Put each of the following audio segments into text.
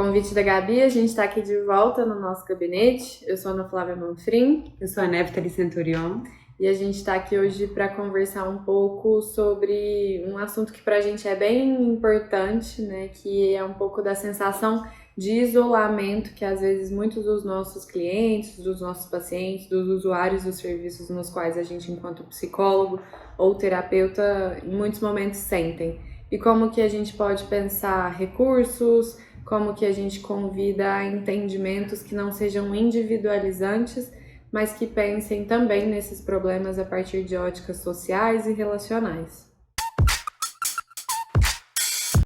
convite da Gabi, a gente está aqui de volta no nosso gabinete. Eu sou a Ana Flávia Manfrim. Eu sou a Neftali Centurion. E a gente está aqui hoje para conversar um pouco sobre um assunto que para a gente é bem importante, né? Que é um pouco da sensação de isolamento que às vezes muitos dos nossos clientes, dos nossos pacientes, dos usuários dos serviços nos quais a gente, enquanto psicólogo ou terapeuta, em muitos momentos sentem. E como que a gente pode pensar recursos, como que a gente convida a entendimentos que não sejam individualizantes, mas que pensem também nesses problemas a partir de óticas sociais e relacionais.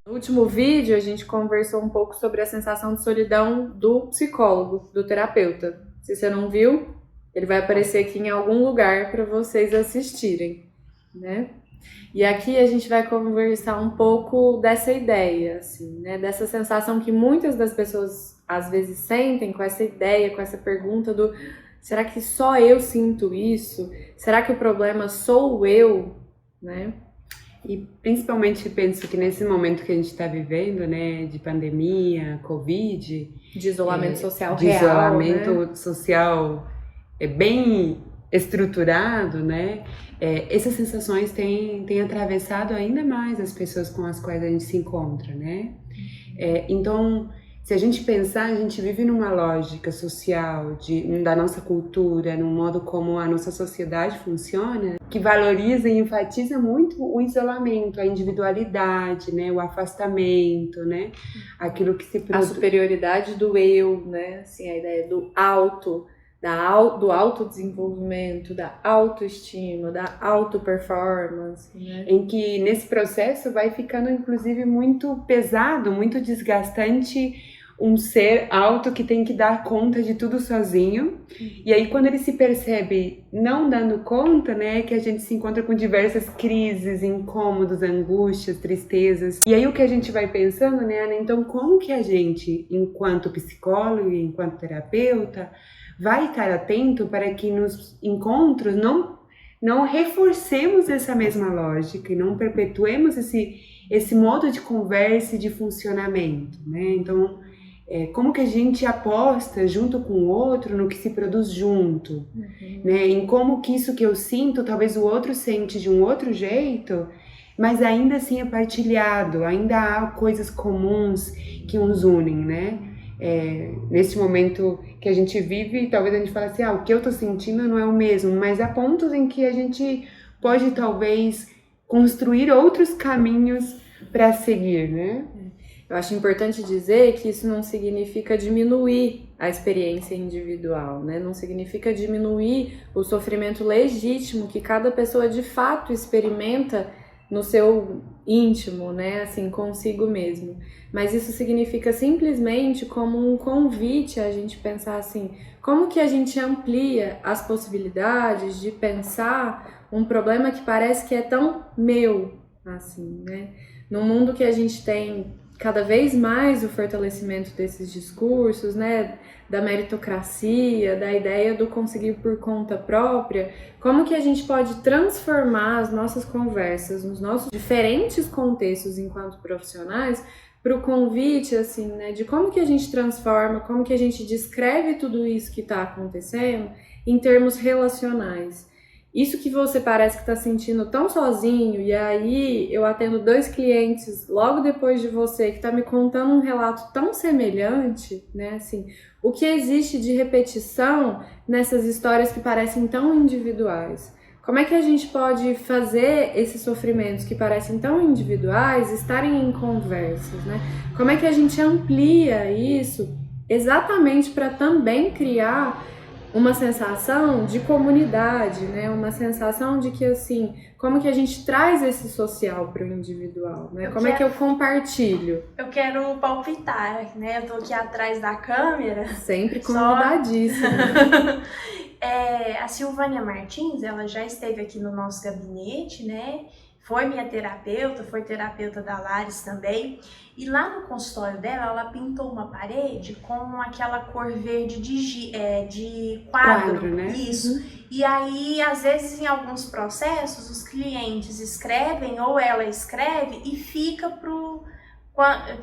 No último vídeo, a gente conversou um pouco sobre a sensação de solidão do psicólogo, do terapeuta. Se você não viu, ele vai aparecer aqui em algum lugar para vocês assistirem, né? E aqui a gente vai conversar um pouco dessa ideia, assim, né? Dessa sensação que muitas das pessoas às vezes sentem com essa ideia, com essa pergunta do será que só eu sinto isso? Será que o problema sou eu, né? E principalmente penso que nesse momento que a gente está vivendo, né, de pandemia, Covid... De isolamento social de real, isolamento né? social bem estruturado, né? Essas sensações têm atravessado ainda mais as pessoas com as quais a gente se encontra, né? Então, se a gente pensar, a gente vive numa lógica social da nossa cultura, no modo como a nossa sociedade funciona, que valoriza e enfatiza muito o isolamento, a individualidade, né, o afastamento, né, aquilo que se produz. A superioridade do eu, né, assim, a ideia do do autodesenvolvimento, da autoestima, da auto-performance, né? Em que nesse processo vai ficando inclusive muito pesado, muito desgastante um ser alto que tem que dar conta de tudo sozinho. E aí quando ele se percebe não dando conta, né, que a gente se encontra com diversas crises, incômodos, angústias, tristezas. E aí o que a gente vai pensando, né, Ana, então como que a gente, enquanto psicólogo e enquanto terapeuta, vai estar atento para que nos encontros não reforcemos essa mesma lógica e não perpetuemos esse modo de conversa e de funcionamento, né? Então, como que a gente aposta junto com o outro no que se produz junto, né? Em como que isso que eu sinto, talvez o outro sente de um outro jeito, mas ainda assim é partilhado, ainda há coisas comuns que nos unem, né? Nesse momento que a gente vive, talvez a gente fale assim, o que eu tô sentindo não é o mesmo, mas há pontos em que a gente pode talvez construir outros caminhos para seguir, né? Eu acho importante dizer que isso não significa diminuir a experiência individual, né? Não significa diminuir o sofrimento legítimo que cada pessoa de fato experimenta no seu íntimo, né, assim, consigo mesmo. Mas isso significa simplesmente como um convite a gente pensar assim, como que a gente amplia as possibilidades de pensar um problema que parece que é tão meu, assim, né? No mundo que a gente tem cada vez mais o fortalecimento desses discursos, né, da meritocracia, da ideia do conseguir por conta própria, como que a gente pode transformar as nossas conversas nos nossos diferentes contextos enquanto profissionais para o convite, assim, né, de como que a gente transforma, como que a gente descreve tudo isso que está acontecendo em termos relacionais. Isso que você parece que está sentindo tão sozinho, e aí eu atendo 2 clientes logo depois de você que está me contando um relato tão semelhante, né, assim, o que existe de repetição nessas histórias que parecem tão individuais? Como é que a gente pode fazer esses sofrimentos que parecem tão individuais estarem em conversas, né? Como é que a gente amplia isso exatamente para também criar uma sensação de comunidade, né? Uma sensação de que, assim, como que a gente traz esse social para o individual, né? Como é que eu compartilho? Eu quero palpitar, né? Eu tô aqui atrás da câmera. Sempre convidadíssima. A Silvânia Martins, ela já esteve aqui no nosso gabinete, né? Foi minha terapeuta, foi terapeuta da Lares também. E lá no consultório dela, ela pintou uma parede com aquela cor verde de quadro, né? Isso. E aí, às vezes, em alguns processos, os clientes escrevem ou ela escreve e fica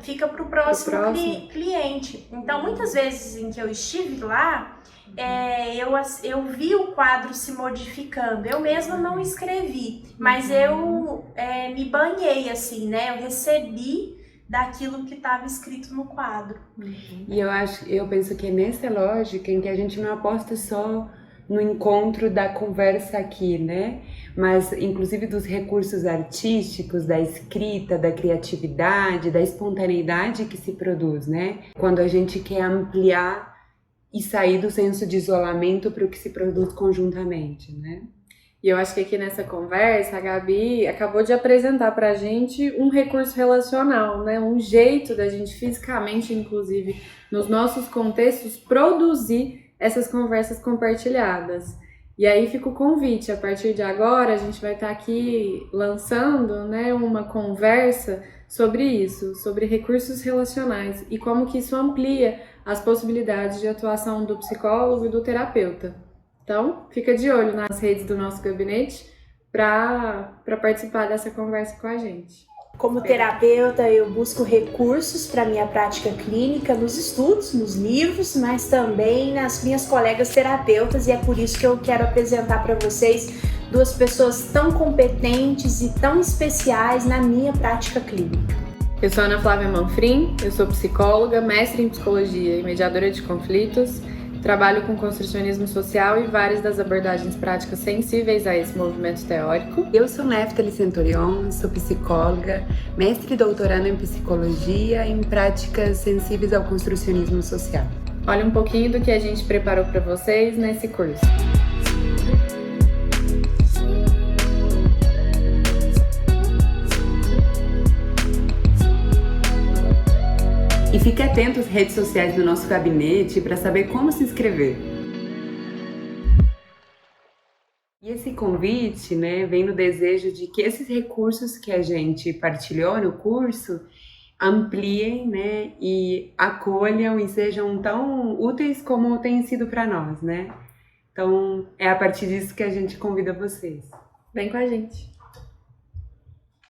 fica para o próximo próximo. cliente. Então, muitas vezes em que eu estive lá, eu vi o quadro se modificando. Eu mesma não escrevi, mas eu me banhei, assim, né? Eu recebi daquilo que estava escrito no quadro. E eu penso que é nessa lógica em que a gente não aposta só no encontro da conversa aqui, né? Mas inclusive dos recursos artísticos, da escrita, da criatividade, da espontaneidade que se produz, né? Quando a gente quer ampliar e sair do senso de isolamento para o que se produz conjuntamente, né? E eu acho que aqui nessa conversa, a Gabi acabou de apresentar pra gente um recurso relacional, né? Um jeito da gente fisicamente, inclusive, nos nossos contextos, produzir essas conversas compartilhadas. E aí fica o convite, a partir de agora a gente vai estar aqui lançando, né, uma conversa sobre isso, sobre recursos relacionais e como que isso amplia as possibilidades de atuação do psicólogo e do terapeuta. Então, fica de olho nas redes do nosso gabinete para participar dessa conversa com a gente. Como terapeuta, eu busco recursos para minha prática clínica nos estudos, nos livros, mas também nas minhas colegas terapeutas, e é por isso que eu quero apresentar para vocês duas pessoas tão competentes e tão especiais na minha prática clínica. Eu sou Ana Flávia Manfrim, eu sou psicóloga, mestre em psicologia e mediadora de conflitos. Trabalho com construcionismo social e várias das abordagens práticas sensíveis a esse movimento teórico. Eu sou Neftali Centurion, sou psicóloga, mestre e doutoranda em psicologia em práticas sensíveis ao construcionismo social. Olha um pouquinho do que a gente preparou para vocês nesse curso. E fique atento às redes sociais do nosso gabinete para saber como se inscrever. E esse convite, né, vem no desejo de que esses recursos que a gente partilhou no curso ampliem, né, e acolham e sejam tão úteis como têm sido para nós, né? Então, é a partir disso que a gente convida vocês. Vem com a gente!